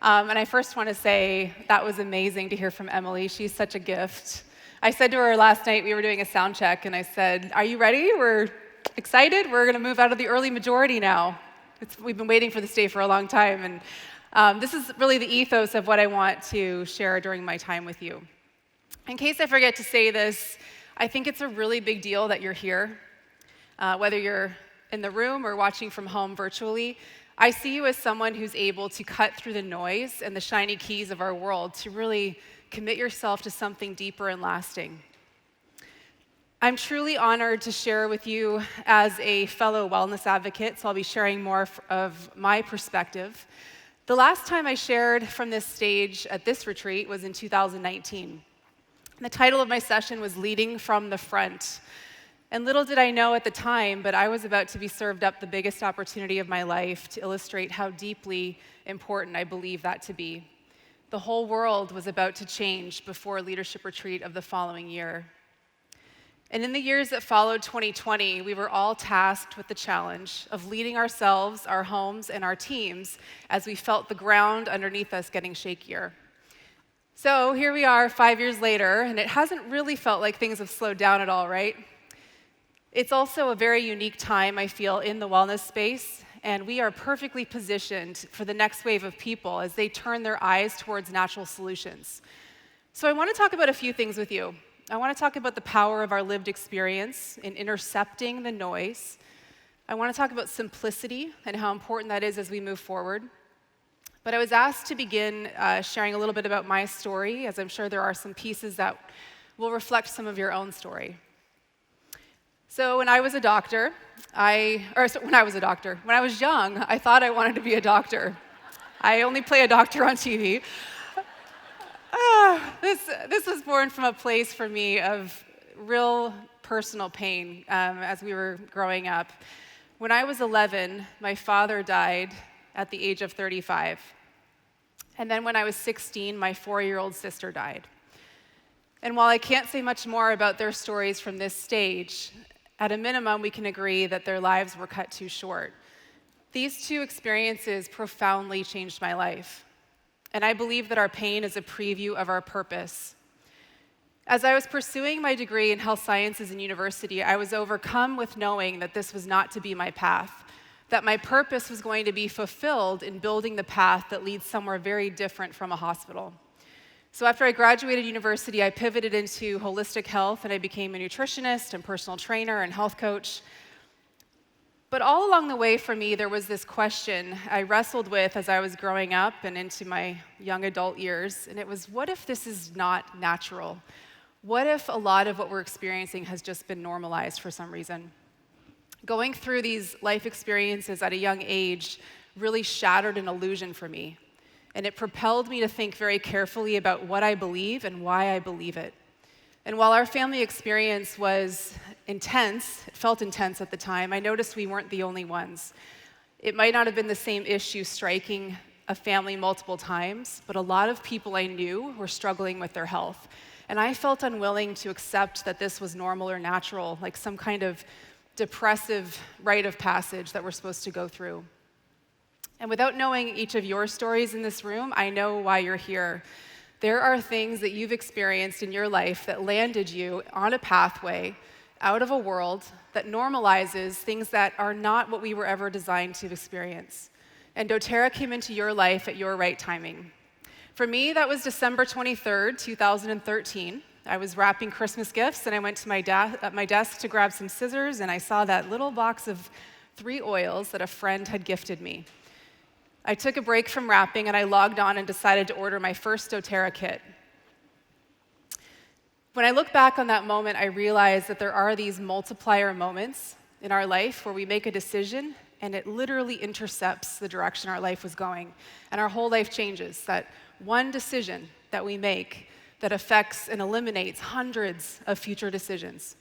And I first want to say that was amazing to hear from Emily. She's such a gift. I said to her last night, we were doing a sound check, and I said, "Are you ready? We're excited. We're going to move out of the early majority now. We've been waiting for this day for a long time." And this is really the ethos of what I want to share during my time with you. In case I forget to say this, I think it's a really big deal that you're here. Whether you're in the room or watching from home virtually, I see you as someone who's able to cut through the noise and the shiny keys of our world to really commit yourself to something deeper and lasting. I'm truly honored to share with you as a fellow wellness advocate, so I'll be sharing more of my perspective. The last time I shared from this stage at this retreat was in 2019. The title of my session was Leading from the Front. And little did I know at the time, but I was about to be served up the biggest opportunity of my life to illustrate how deeply important I believe that to be. The whole world was about to change before a leadership retreat of the following year. And in the years that followed 2020, we were all tasked with the challenge of leading ourselves, our homes, and our teams as we felt the ground underneath us getting shakier. So here we are 5 years later, and it hasn't really felt like things have slowed down at all, right? It's also a very unique time, I feel, in the wellness space, and we are perfectly positioned for the next wave of people as they turn their eyes towards natural solutions. So I want to talk about a few things with you. I want to talk about the power of our lived experience in intercepting the noise. I want to talk about simplicity and how important that is as we move forward. But I was asked to begin sharing a little bit about my story, as I'm sure there are some pieces that will reflect some of your own story. So when I was a doctor, when I was young, I thought I wanted to be a doctor. I only play a doctor on TV. This was born from a place for me of real personal pain as we were growing up. When I was 11, my father died at the age of 35. And then when I was 16, my 4-year-old sister died. And while I can't say much more about their stories from this stage, at a minimum, we can agree that their lives were cut too short. These two experiences profoundly changed my life. And I believe that our pain is a preview of our purpose. As I was pursuing my degree in health sciences in university, I was overcome with knowing that this was not to be my path, that my purpose was going to be fulfilled in building the path that leads somewhere very different from a hospital. So after I graduated university, I pivoted into holistic health, and I became a nutritionist and personal trainer and health coach. But all along the way for me, there was this question I wrestled with as I was growing up and into my young adult years, and it was, what if this is not natural? What if a lot of what we're experiencing has just been normalized for some reason? Going through these life experiences at a young age really shattered an illusion for me. And it propelled me to think very carefully about what I believe and why I believe it. And while our family experience was intense, it felt intense at the time, I noticed we weren't the only ones. It might not have been the same issue striking a family multiple times, but a lot of people I knew were struggling with their health. And I felt unwilling to accept that this was normal or natural, like some kind of depressive rite of passage that we're supposed to go through. And without knowing each of your stories in this room, I know why you're here. There are things that you've experienced in your life that landed you on a pathway out of a world that normalizes things that are not what we were ever designed to experience. And doTERRA came into your life at your right timing. For me, that was December 23rd, 2013. I was wrapping Christmas gifts, and I went to my desk to grab some scissors, and I saw that little box of 3 oils that a friend had gifted me. I took a break from wrapping, and I logged on and decided to order my first doTERRA kit. When I look back on that moment, I realize that there are these multiplier moments in our life where we make a decision, and it literally intercepts the direction our life was going, and our whole life changes. That one decision that we make that affects and eliminates hundreds of future decisions.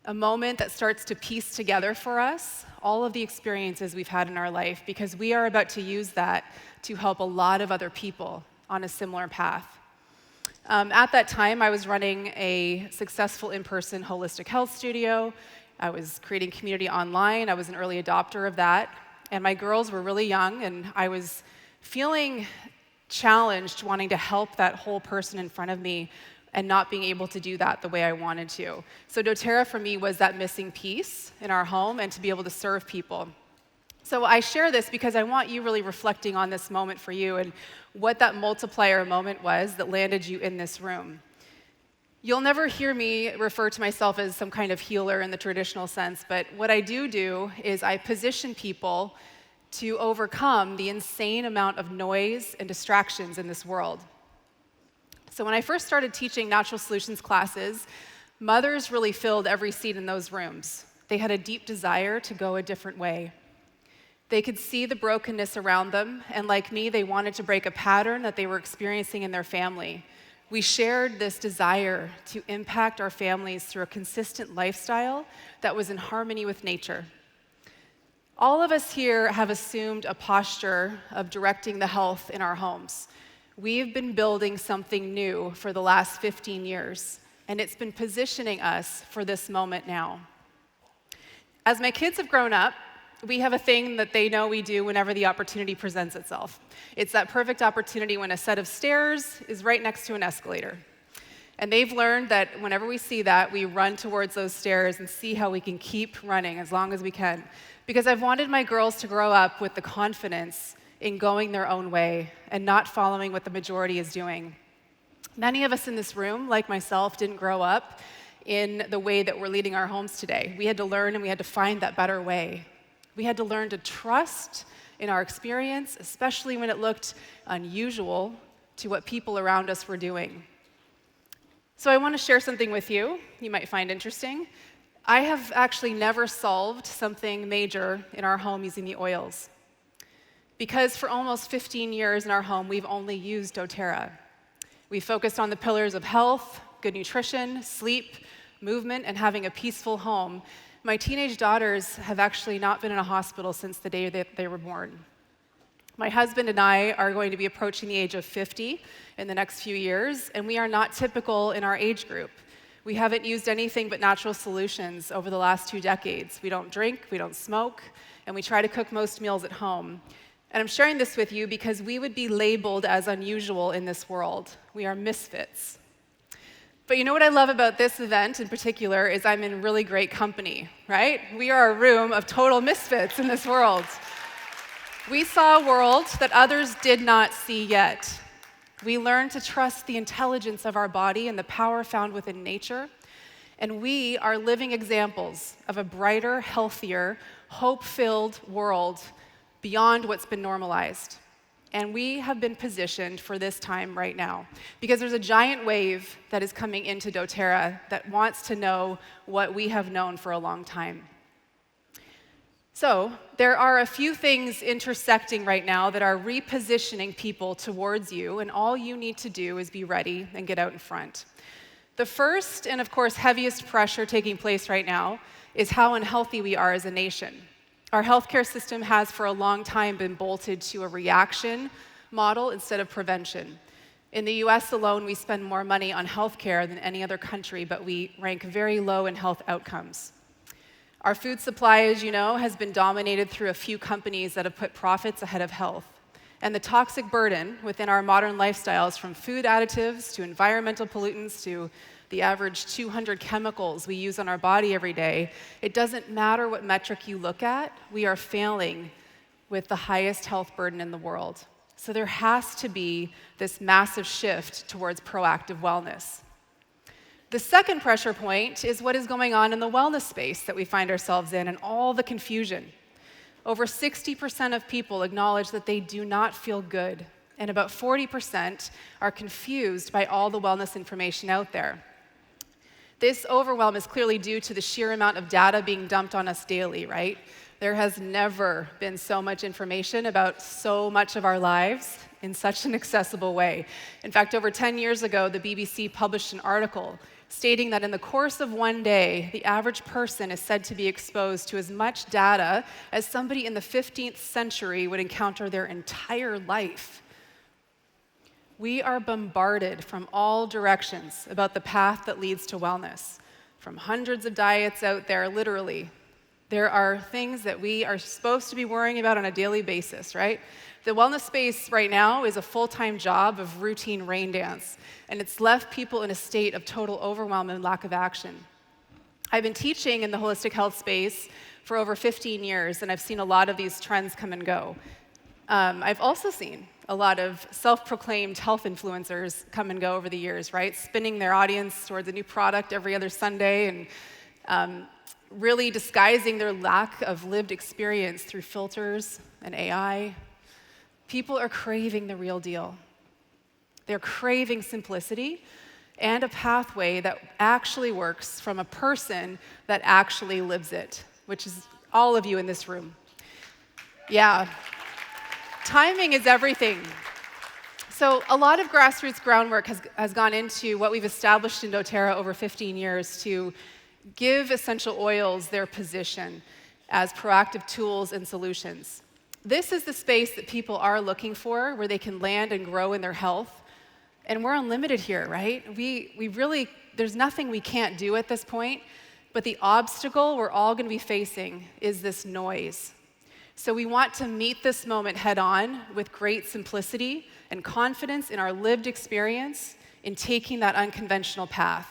A moment that starts to piece together for us all of the experiences we've had in our life, because we are about to use that to help a lot of other people on a similar path. At that time, I was running a successful in-person holistic health studio. I was creating community online. I was an early adopter of that. And my girls were really young, and I was feeling challenged, wanting to help that whole person in front of me and not being able to do that the way I wanted to. So doTERRA for me was that missing piece in our home and to be able to serve people. So I share this because I want you really reflecting on this moment for you and what that multiplier moment was that landed you in this room. You'll never hear me refer to myself as some kind of healer in the traditional sense, but what I do is I position people to overcome the insane amount of noise and distractions in this world. So when I first started teaching natural solutions classes, mothers really filled every seat in those rooms. They had a deep desire to go a different way. They could see the brokenness around them, and like me, they wanted to break a pattern that they were experiencing in their family. We shared this desire to impact our families through a consistent lifestyle that was in harmony with nature. All of us here have assumed a posture of directing the health in our homes. We've been building something new for the last 15 years, and it's been positioning us for this moment now. As my kids have grown up, we have a thing that they know we do whenever the opportunity presents itself. It's that perfect opportunity when a set of stairs is right next to an escalator. And they've learned that whenever we see that, we run towards those stairs and see how we can keep running as long as we can. Because I've wanted my girls to grow up with the confidence in going their own way and not following what the majority is doing. Many of us in this room, like myself, didn't grow up in the way that we're leading our homes today. We had to learn and we had to find that better way. We had to learn to trust in our experience, especially when it looked unusual to what people around us were doing. So I want to share something with you might find interesting. I have actually never solved something major in our home using the oils. Because for almost 15 years in our home, we've only used doTERRA. We focused on the pillars of health, good nutrition, sleep, movement, and having a peaceful home. My teenage daughters have actually not been in a hospital since the day that they were born. My husband and I are going to be approaching the age of 50 in the next few years, and we are not typical in our age group. We haven't used anything but natural solutions over the last 2 decades. We don't drink, we don't smoke, and we try to cook most meals at home. And I'm sharing this with you because we would be labeled as unusual in this world. We are misfits. But you know what I love about this event in particular is I'm in really great company, right? We are a room of total misfits in this world. We saw a world that others did not see yet. We learned to trust the intelligence of our body and the power found within nature. And we are living examples of a brighter, healthier, hope-filled world beyond what's been normalized. And we have been positioned for this time right now because there's a giant wave that is coming into doTERRA that wants to know what we have known for a long time. So there are a few things intersecting right now that are repositioning people towards you, and all you need to do is be ready and get out in front. The first and, of course, heaviest pressure taking place right now is how unhealthy we are as a nation. Our healthcare system has for a long time been bolted to a reaction model instead of prevention. In the US alone, we spend more money on healthcare than any other country, but we rank very low in health outcomes. Our food supply, as you know, has been dominated through a few companies that have put profits ahead of health. And the toxic burden within our modern lifestyles, from food additives to environmental pollutants to the average 200 chemicals we use on our body every day, it doesn't matter what metric you look at, we are failing with the highest health burden in the world. So there has to be this massive shift towards proactive wellness. The second pressure point is what is going on in the wellness space that we find ourselves in and all the confusion. Over 60% of people acknowledge that they do not feel good, and about 40% are confused by all the wellness information out there. This overwhelm is clearly due to the sheer amount of data being dumped on us daily, right? There has never been so much information about so much of our lives in such an accessible way. In fact, over 10 years ago, the BBC published an article stating that in the course of one day, the average person is said to be exposed to as much data as somebody in the 15th century would encounter their entire life. We are bombarded from all directions about the path that leads to wellness, from hundreds of diets out there, literally, There are things that we are supposed to be worrying about on a daily basis, right? The wellness space right now is a full-time job of routine rain dance, and it's left people in a state of total overwhelm and lack of action. I've been teaching in the holistic health space for over 15 years, and I've seen a lot of these trends come and go. I've also seen a lot of self-proclaimed health influencers come and go over the years, right? Spinning their audience towards a new product every other Sunday and really disguising their lack of lived experience through filters and AI. People are craving the real deal. They're craving simplicity and a pathway that actually works from a person that actually lives it, which is all of you in this room. Yeah. Timing is everything. So a lot of grassroots groundwork has gone into what we've established in doTERRA over 15 years to give essential oils their position as proactive tools and solutions. This is the space that people are looking for, where they can land and grow in their health. And we're unlimited here, right? We really, there's nothing we can't do at this point, but the obstacle we're all going to be facing is this noise. So we want to meet this moment head on with great simplicity and confidence in our lived experience in taking that unconventional path.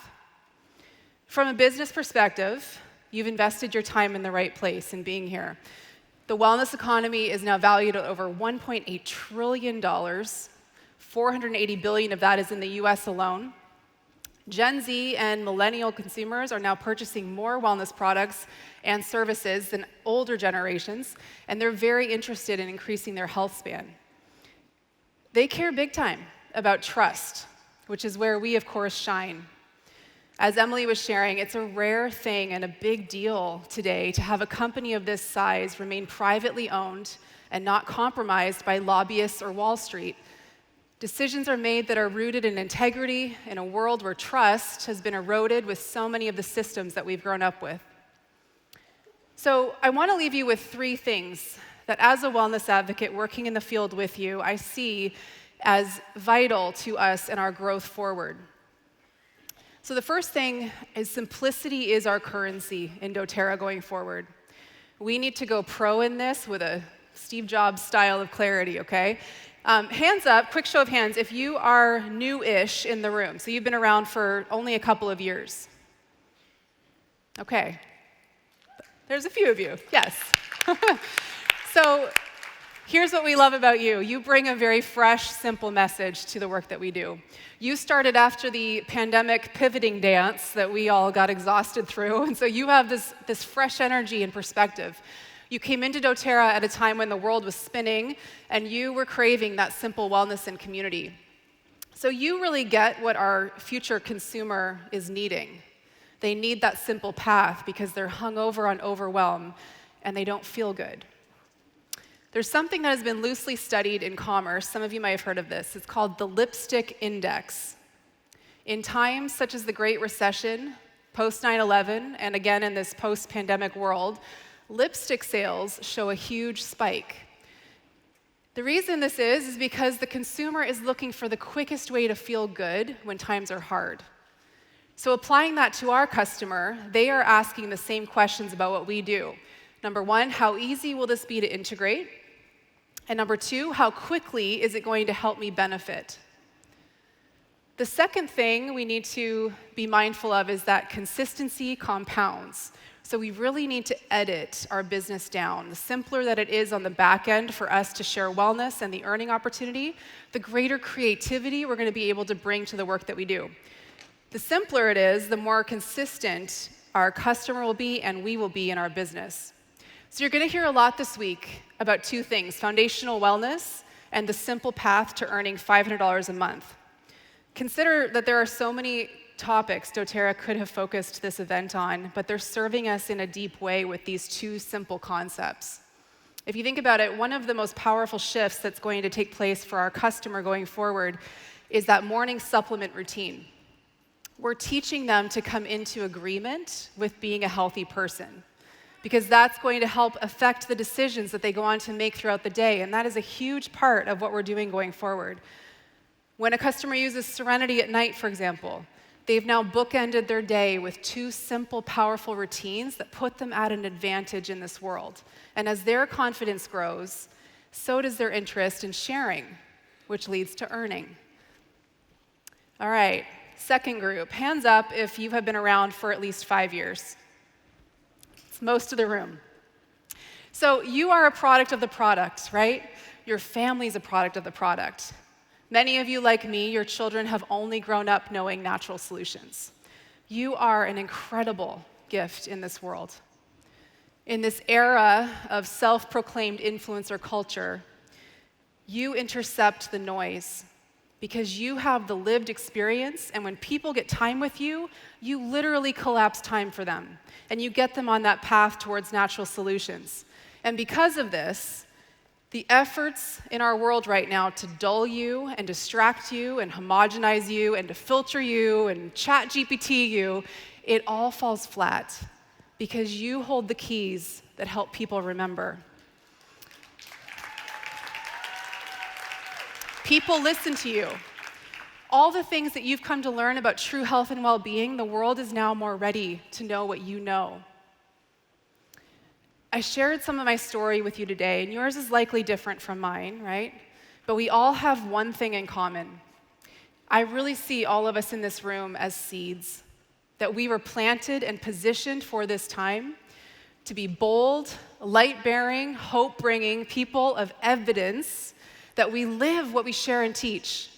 From a business perspective, you've invested your time in the right place in being here. The wellness economy is now valued at over $1.8 trillion. $480 billion of that is in the US alone. Gen Z and millennial consumers are now purchasing more wellness products and services than older generations, and they're very interested in increasing their health span. They care big time about trust, which is where we, of course, shine. As Emily was sharing, it's a rare thing and a big deal today to have a company of this size remain privately owned and not compromised by lobbyists or Wall Street. Decisions are made that are rooted in integrity in a world where trust has been eroded with so many of the systems that we've grown up with. So I want to leave you with 3 things that, as a wellness advocate working in the field with you, I see as vital to us in our growth forward. So the first thing is simplicity is our currency in doTERRA going forward. We need to go pro in this with a Steve Jobs style of clarity, okay? Hands up, quick show of hands, if you are new-ish in the room. So you've been around for only a couple of years. Okay. There's a few of you, yes. So here's what we love about you. You bring a very fresh, simple message to the work that we do. You started after the pandemic pivoting dance that we all got exhausted through, and so you have this fresh energy and perspective. You came into doTERRA at a time when the world was spinning, and you were craving that simple wellness and community. So you really get what our future consumer is needing. They need that simple path because they're hung over on overwhelm, and they don't feel good. There's something that has been loosely studied in commerce. Some of you might have heard of this. It's called the lipstick index. In times such as the Great Recession, post 9/11, and again in this post-pandemic world, lipstick sales show a huge spike. The reason this is because the consumer is looking for the quickest way to feel good when times are hard. So applying that to our customer, they are asking the same questions about what we do. Number 1, how easy will this be to integrate? And number 2, how quickly is it going to help me benefit? The second thing we need to be mindful of is that consistency compounds. So we really need to edit our business down. The simpler that it is on the back end for us to share wellness and the earning opportunity, the greater creativity we're going to be able to bring to the work that we do. The simpler it is, the more consistent our customer will be and we will be in our business. So you're going to hear a lot this week about 2 things, foundational wellness and the simple path to earning $500 a month. Consider that there are so many topics doTERRA could have focused this event on, but they're serving us in a deep way with these 2 simple concepts. If you think about it, one of the most powerful shifts that's going to take place for our customer going forward is that morning supplement routine. We're teaching them to come into agreement with being a healthy person, because that's going to help affect the decisions that they go on to make throughout the day, and that is a huge part of what we're doing going forward. When a customer uses Serenity at night, for example, They've now bookended their day with 2 simple, powerful routines that put them at an advantage in this world. And as their confidence grows, so does their interest in sharing, which leads to earning. All right, second group. Hands up if you have been around for at least 5 years. It's most of the room. So you are a product of the product, right? Your family's a product of the product. Many of you, like me, your children have only grown up knowing natural solutions. You are an incredible gift in this world. In this era of self-proclaimed influencer culture, you intercept the noise because you have the lived experience, and when people get time with you, you literally collapse time for them, and you get them on that path towards natural solutions. And because of this, the efforts in our world right now to dull you and distract you and homogenize you and to filter you and chat GPT you, it all falls flat because you hold the keys that help people remember. People listen to you. All the things that you've come to learn about true health and well-being, the world is now more ready to know what you know. I shared some of my story with you today, and yours is likely different from mine, right? But we all have one thing in common. I really see all of us in this room as seeds, that we were planted and positioned for this time to be bold, light-bearing, hope-bringing people of evidence that we live what we share and teach.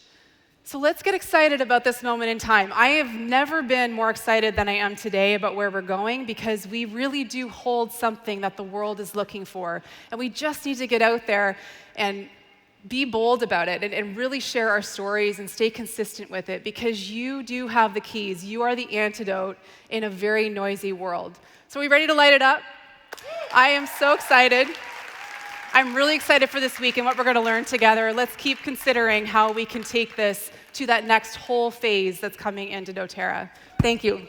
So let's get excited about this moment in time. I have never been more excited than I am today about where we're going because we really do hold something that the world is looking for. And we just need to get out there and be bold about it and really share our stories and stay consistent with it because you do have the keys. You are the antidote in a very noisy world. So are we ready to light it up? I am so excited. I'm really excited for this week and what we're going to learn together. Let's keep considering how we can take this to that next whole phase that's coming into doTERRA. Thank you.